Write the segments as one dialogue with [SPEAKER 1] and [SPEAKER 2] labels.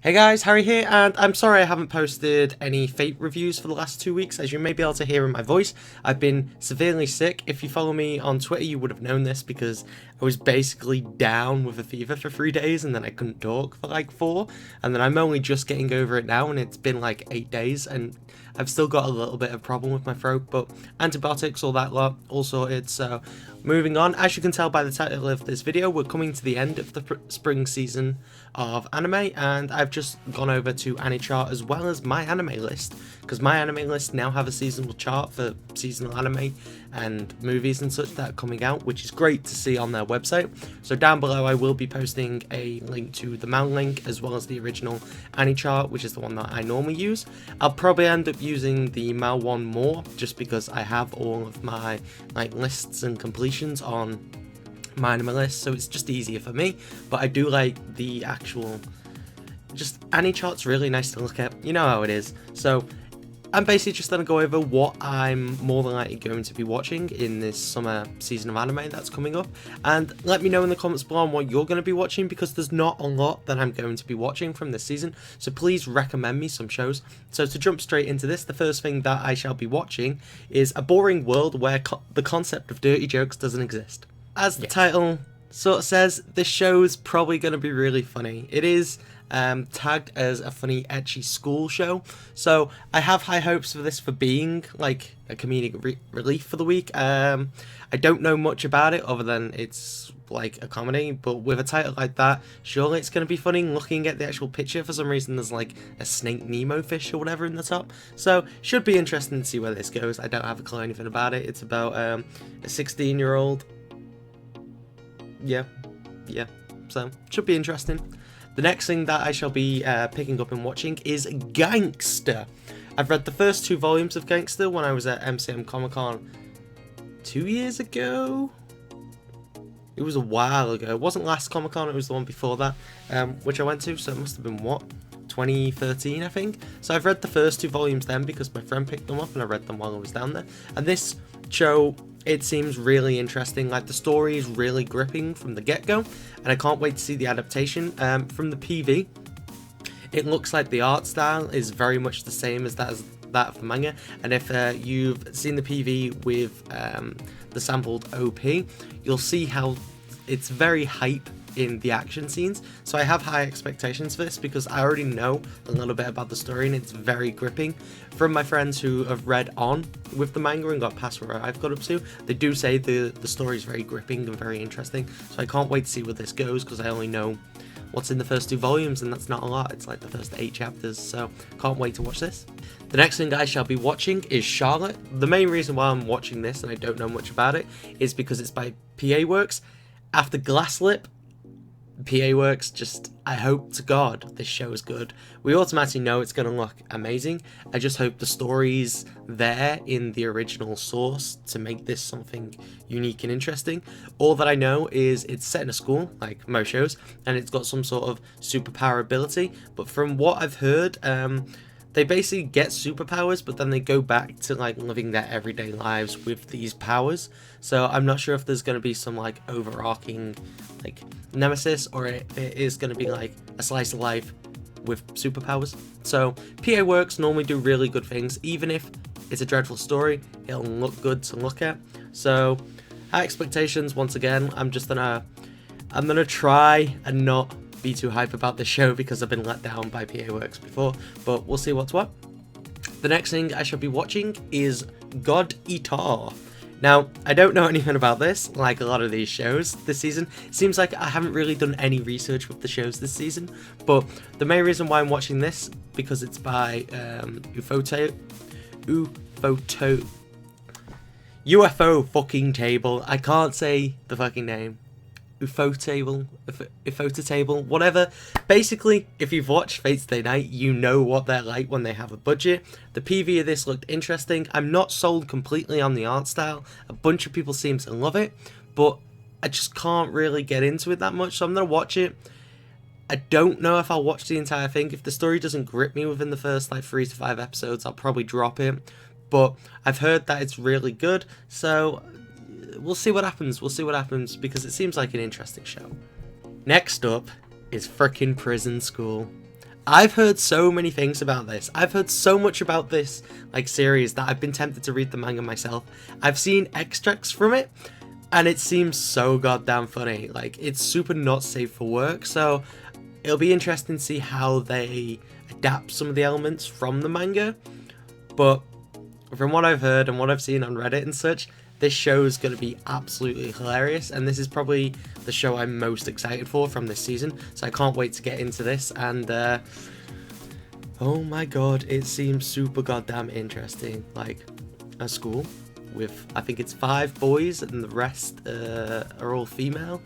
[SPEAKER 1] Hey guys, Harry here, and I'm sorry I haven't posted any Fate reviews for the last 2 weeks. As you may be able to hear in my voice, I've been severely sick. If you follow me on Twitter, you would have known this because I was basically down with a fever for 3 days and then I couldn't talk for like 4. And then I'm only just getting over it now, and it's been like 8 days, and I've still got a little bit of problem with my throat, but antibiotics, all that lot, all sorted. So moving on, as you can tell by the title of this video, we're coming to the end of the spring season of anime, and I've just gone over to AniChart as well as my anime list, because my anime list now have a seasonal chart for seasonal anime and movies and such that are coming out, which is great to see on their website. So down below I will be posting a link to the Mal link as well as the original AniChart, which is the one that I normally use. I'll probably end up using the Mal one more just because I have all of my lists and completions on my anime list, so it's just easier for me. But I do like the actual AniChart's really nice to look at, you know how it is. So I'm basically just going to go over what I'm more than likely going to be watching in this summer season of anime that's coming up, and let me know in the comments below on what you're going to be watching, because there's not a lot that I'm going to be watching from this season, so please recommend me some shows. So to jump straight into this, the first thing that I shall be watching is A Boring World Where the Concept of Dirty Jokes Doesn't Exist. As the title sort of says, this show's probably going to be really funny. It is tagged as a funny, ecchi school show, so I have high hopes for this for being like a comedic relief for the week. I don't know much about it other than it's like a comedy, but with a title like that, surely it's going to be funny. Looking at the actual picture, for some reason there's like a snake Nemo fish or whatever in the top, so should be interesting to see where this goes. I don't have a clue anything about it. It's about a 16-year-old. Yeah, so should be interesting. The next thing that I shall be picking up and watching is Gangsta. I've read the first 2 volumes of Gangsta when I was at MCM Comic Con 2 years ago. It was a while ago. It wasn't last Comic Con, it was the one before that, which I went to, so it must have been, what, 2013, I think? So I've read the first 2 volumes then because my friend picked them up and I read them while I was down there. And this show, it seems really interesting. Like, the story is really gripping from the get-go, and I can't wait to see the adaptation. From the PV, it looks like the art style is very much the same as that of the manga, and if you've seen the PV with the sampled OP, you'll see how it's very hype in the action scenes. So I have high expectations for this because I already know a little bit about the story, and it's very gripping. From my friends who have read on with the manga and got past where I've got up to, they do say the story is very gripping and very interesting. So I can't wait to see where this goes, because I only know what's in the first 2 volumes, and that's not a lot. It's like the first 8 chapters, so can't wait to watch this. The next thing I shall be watching is Charlotte. The main reason why I'm watching this, and I don't know much about it, is because it's by PA Works. After Glasslip, PA Works, just, I hope to God this show is good. We automatically know it's going to look amazing. I just hope the story's there in the original source to make this something unique and interesting. All that I know is it's set in a school, like most shows, and it's got some sort of superpower ability. But from what I've heard, they basically get superpowers, but then they go back to like living their everyday lives with these powers. So I'm not sure if there's going to be some like overarching like nemesis, or if it is going to be like a slice of life with superpowers. So PA Works normally do really good things. Even if it's a dreadful story, it'll look good to look at. So high expectations once again. I'm gonna try and not be too hype about this show because I've been let down by PA Works before, but we'll see what's what. The next thing I shall be watching is God Eater. Now, I don't know anything about this, like a lot of these shows this season. It seems like I haven't really done any research with the shows this season, but the main reason why I'm watching this, because it's by UFO fucking Table. I can't say the fucking name. UFO Table, whatever. Basically, if you've watched Fate Stay Night, you know what they're like when they have a budget. The PV of this looked interesting. I'm not sold completely on the art style. A bunch of people seem to love it, but I just can't really get into it that much, so I'm gonna watch it. I don't know if I'll watch the entire thing. If the story doesn't grip me within the first like 3 to 5 episodes, I'll probably drop it. But I've heard that it's really good, so we'll see what happens. Because it seems like an interesting show. Next up is frickin' Prison School. I've heard so many things about this. I've heard so much about this like series that I've been tempted to read the manga myself. I've seen extracts from it, and it seems so goddamn funny. Like, it's super not safe for work, so it'll be interesting to see how they adapt some of the elements from the manga. But from what I've heard and what I've seen on Reddit and such, this show is going to be absolutely hilarious, and this is probably the show I'm most excited for from this season, so I can't wait to get into this. And oh my god, it seems super goddamn interesting. Like, a school with, I think it's 5 boys and the rest are all female.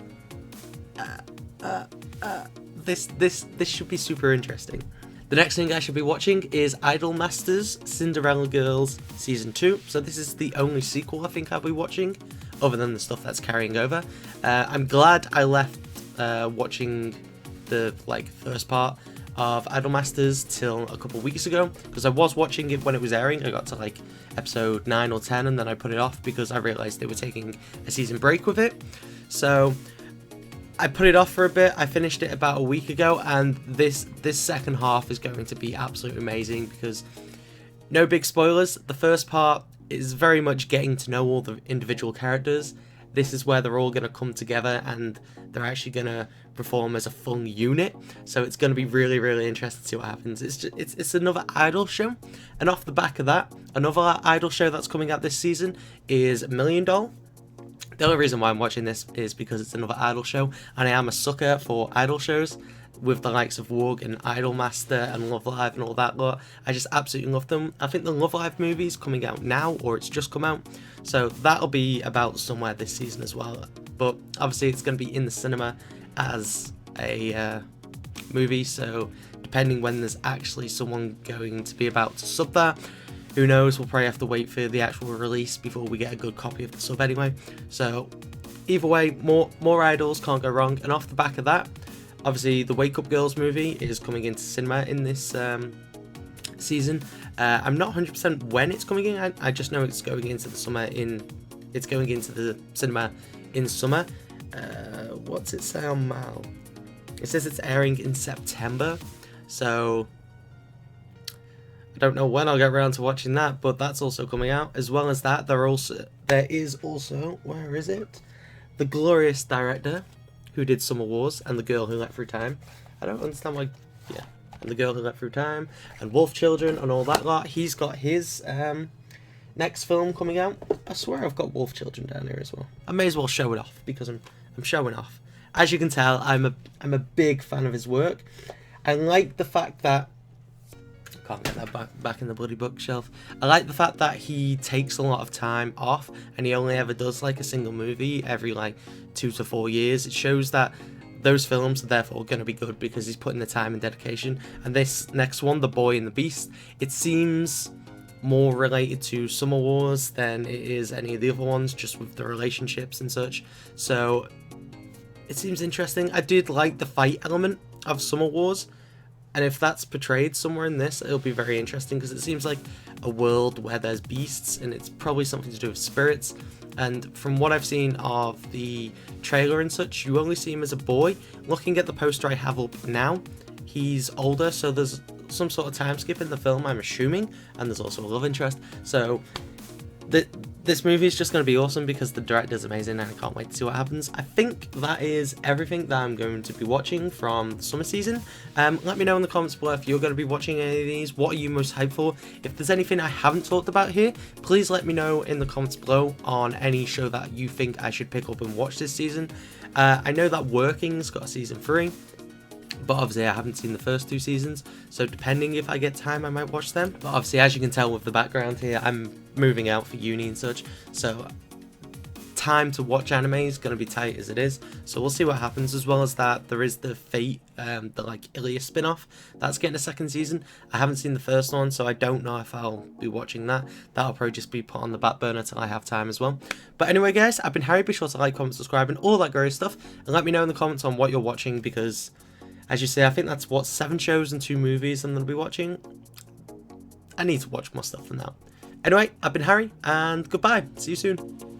[SPEAKER 1] This should be super interesting. The next thing I should be watching is IdolMaster's Cinderella Girls Season 2. So this is the only sequel I think I'll be watching, other than the stuff that's carrying over. I'm glad I left watching the first part of IdolMasters till a couple weeks ago, because I was watching it when it was airing. I got to like episode 9 or 10 and then I put it off because I realised they were taking a season break with it. So I put it off for a bit. I finished it about a week ago, and this second half is going to be absolutely amazing because, no big spoilers, the first part is very much getting to know all the individual characters. This is where they're all going to come together and they're actually going to perform as a full unit. So it's going to be really, really interesting to see what happens. It's another idol show, and off the back of that, another idol show that's coming out this season is Million Doll. The only reason why I'm watching this is because it's another idol show, and I am a sucker for idol shows with the likes of Wug and IdolMaster and Love Live and all that lot. I just absolutely love them. I think the Love Live movie is coming out now, or it's just come out, so that'll be about somewhere this season as well. But obviously it's going to be in the cinema as a movie, so depending when there's actually someone going to be about to sub that, who knows, we'll probably have to wait for the actual release before we get a good copy of the sub anyway. So either way, more idols, can't go wrong. And off the back of that, obviously the Wake Up Girls movie is coming into cinema in this season. I'm not 100% when it's coming in. I just know it's going into the summer it's going into the cinema in summer. What's it say on Mal? It says it's airing in September, so I don't know when I'll get around to watching that, but that's also coming out. As well as that, there is also, where is it? The glorious director who did Summer Wars and The Girl Who Let Through Time. I don't understand why, yeah, and The Girl Who Let Through Time and Wolf Children and all that lot. He's got his next film coming out. I swear I've got Wolf Children down here as well. I may as well show it off because I'm showing off. As you can tell, I'm a big fan of his work. I like the fact that, can't get that back in the bloody bookshelf. I like the fact that he takes a lot of time off and he only ever does like a single movie every like 2 to 4 years. It shows that those films are therefore going to be good because he's putting the time and dedication. And this next one, The Boy and the Beast, it seems more related to Summer Wars than it is any of the other ones, just with the relationships and such. So it seems interesting. I did like the fight element of Summer Wars, and if that's portrayed somewhere in this, it'll be very interesting because it seems like a world where there's beasts and it's probably something to do with spirits. And from what I've seen of the trailer and such, you only see him as a boy. Looking at the poster I have up now, he's older, so there's some sort of time skip in the film, I'm assuming, and there's also a love interest. So this movie is just going to be awesome because the director's amazing and I can't wait to see what happens. I think that is everything that I'm going to be watching from the summer season. Let me know in the comments below if you're going to be watching any of these. What are you most hyped for? If there's anything I haven't talked about here, please let me know in the comments below on any show that you think I should pick up and watch this season. I know that Working's got a season 3. But obviously I haven't seen the first 2 seasons, so depending if I get time I might watch them. But obviously, as you can tell with the background here, I'm moving out for uni and such, so time to watch anime is going to be tight as it is. So we'll see what happens. As well as that, there is the Fate, the like Ilias spin-off that's getting a 2nd season. I haven't seen the first one, so I don't know if I'll be watching that. That'll probably just be put on the back burner till I have time as well. But anyway guys, I've been Harry. Be sure to like, comment, subscribe and all that great stuff, and let me know in the comments on what you're watching, because as you see, I think that's what, 7 shows and 2 movies I'm going to be watching. I need to watch more stuff than that. Anyway, I've been Harry, and goodbye. See you soon.